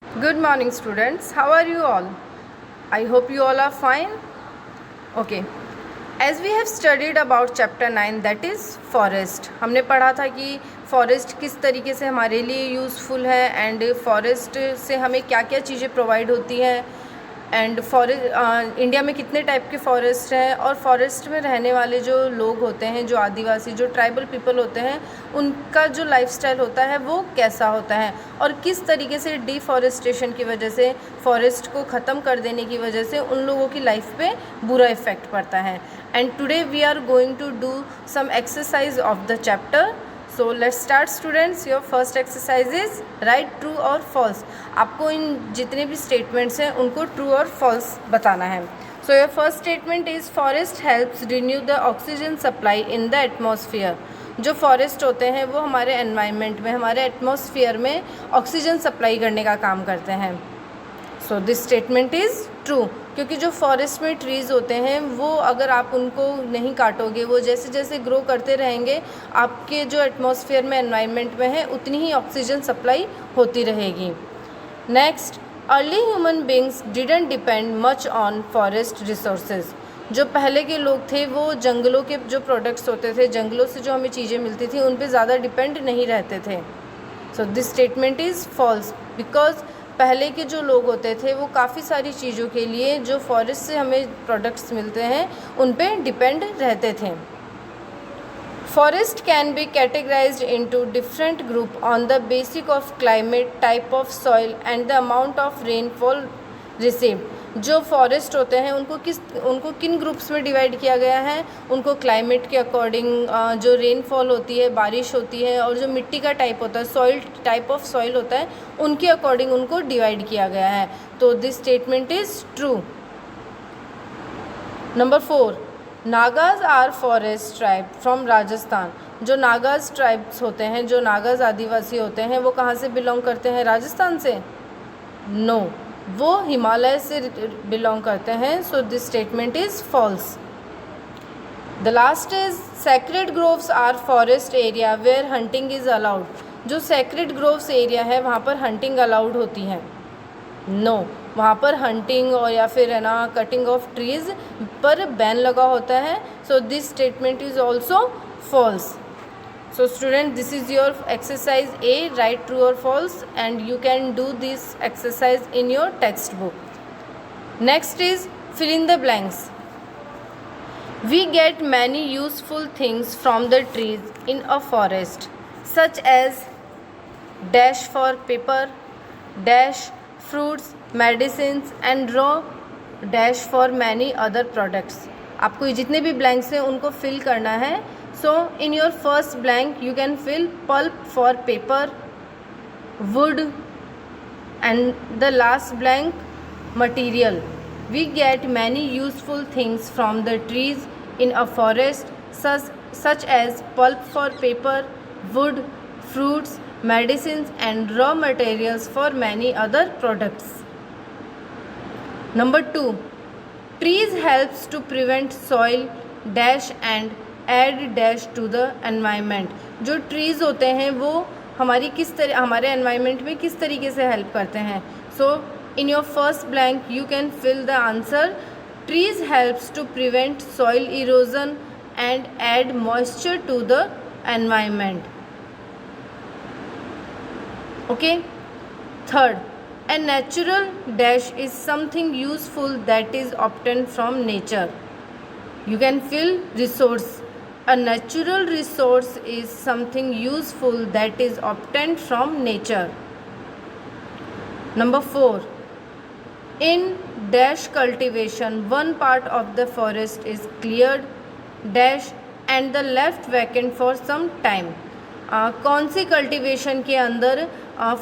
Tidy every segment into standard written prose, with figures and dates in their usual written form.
Good morning, students. How are you all? I hope you all are fine. Okay. As we have studied about chapter 9, that is forest. हमने पढ़ा था कि forest किस तरीके से हमारे लिए यूज़फुल है एंड फॉरेस्ट से हमें क्या क्या चीज़ें प्रोवाइड होती हैं एंड फॉरेस्ट इंडिया में कितने टाइप के फॉरेस्ट हैं और फॉरेस्ट में रहने वाले जो लोग होते हैं, जो आदिवासी, जो ट्राइबल पीपल होते हैं, उनका जो लाइफस्टाइल होता है वो कैसा होता है और किस तरीके से डिफॉरेस्टेशन की वजह से, फॉरेस्ट को ख़त्म कर देने की वजह से उन लोगों की लाइफ पे बुरा इफ़ेक्ट पड़ता है. And today we are going to do some exercise of the chapter. So let's start students. Your first exercise is write true और फॉल्स. आपको इन जितने भी स्टेटमेंट्स हैं उनको ट्रू और फॉल्स बताना है. So your first statement is forest helps renew the oxygen supply in the atmosphere. जो फॉरेस्ट होते हैं वो हमारे एनवायरनमेंट में, हमारे एटमॉस्फेयर में ऑक्सीजन सप्लाई करने का काम करते हैं. So this statement is true, क्योंकि जो फॉरेस्ट में ट्रीज़ होते हैं वो अगर आप उनको नहीं काटोगे, वो जैसे जैसे ग्रो करते रहेंगे, आपके जो एटमॉस्फेयर में, एनवायरनमेंट में है, उतनी ही ऑक्सीजन सप्लाई होती रहेगी. Next, early human beings didn't depend much on forest resources. जो पहले के लोग थे वो जंगलों के जो प्रोडक्ट्स होते थे, जंगलों से जो हमें चीज़ें मिलती थी, उन पे ज़्यादा डिपेंड नहीं रहते थे. So this statement is false, because पहले के जो लोग होते थे वो काफ़ी सारी चीज़ों के लिए जो फॉरेस्ट से हमें प्रोडक्ट्स मिलते हैं उन पे डिपेंड रहते थे. Forest can be categorised into different group on the basic of climate, type of soil and the amount of rainfall received. जो फॉरेस्ट होते हैं उनको किन ग्रुप्स में डिवाइड किया गया है? उनको क्लाइमेट के अकॉर्डिंग, जो रेनफॉल होती है, बारिश होती है, और जो मिट्टी का टाइप होता है, सॉइल, टाइप ऑफ सॉइल होता है, उनके अकॉर्डिंग उनको डिवाइड किया गया है. तो this statement is true. Number 4, Nagas are forest tribe from Rajasthan. जो नागाज ट्राइब्स होते हैं, जो नागाज आदिवासी होते हैं, वो कहाँ से बिलोंग करते हैं? राजस्थान से? नो, वो हिमालय से बिलोंग करते हैं. So this statement is false. The last is sacred groves are forest area where hunting is allowed. जो सैक्रेड ग्रोव्स एरिया है वहाँ पर हंटिंग अलाउड होती है? नो, वहाँ पर हंटिंग और या फिर है ना कटिंग ऑफ ट्रीज़ पर बैन लगा होता है. So this statement is also false. So student, this is your exercise A, write true or false, and you can do this exercise in your textbook. Next is fill in the blanks. We get many useful things from the trees in a forest, such as dash for paper, dash fruits, medicines, and raw dash for many other products. आपको जितने भी blanks हैं उनको fill करना है. So in your first blank you can fill pulp for paper, wood, and the last blank material. We get many useful things from the trees in a forest, such as pulp for paper, wood, fruits, medicines, and raw materials for many other products. Number 2, trees helps to prevent soil dash and add dash to the environment. जो trees होते हैं वो हमारे environment में किस तरीके से help करते हैं? So in your first blank you can fill the answer. Trees helps to prevent soil erosion and add moisture to the environment. Okay. Third, a natural dash is something useful that is obtained from nature. You can fill resource. A natural resource is something useful that is obtained from nature. Number 4, in dash cultivation, one part of the forest is cleared dash and the left vacant for some time. कौन सी cultivation के अंदर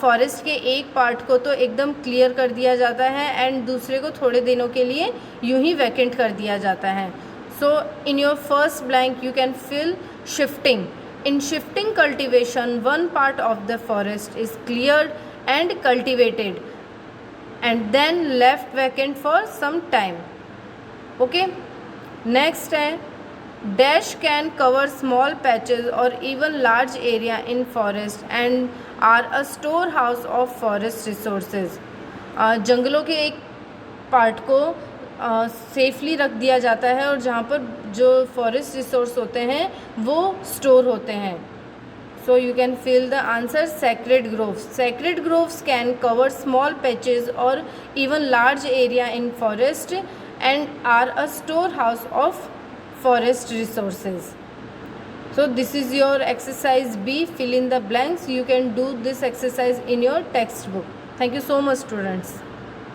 forest के एक part को तो एकदम clear कर दिया जाता है एंड दूसरे को थोड़े दिनों के लिए यूं ही वैकेंट कर दिया जाता है? So in your first blank you can fill shifting. In shifting cultivation, one part of the forest is cleared and cultivated and then left vacant for some time. Okay. Next है Dash can cover small patches or even large area in forest and are a storehouse of forest resources. जंगलों के एक part को safely रख दिया जाता है और जहाँ पर जो फॉरेस्ट रिसोर्स होते हैं वो स्टोर होते हैं. So you can fill the answer sacred groves. Sacred groves can cover small patches or even large area in forest and are a storehouse of forest resources. So this is your exercise B, fill in the blanks. You can do this exercise in your textbook. Thank you so much, students.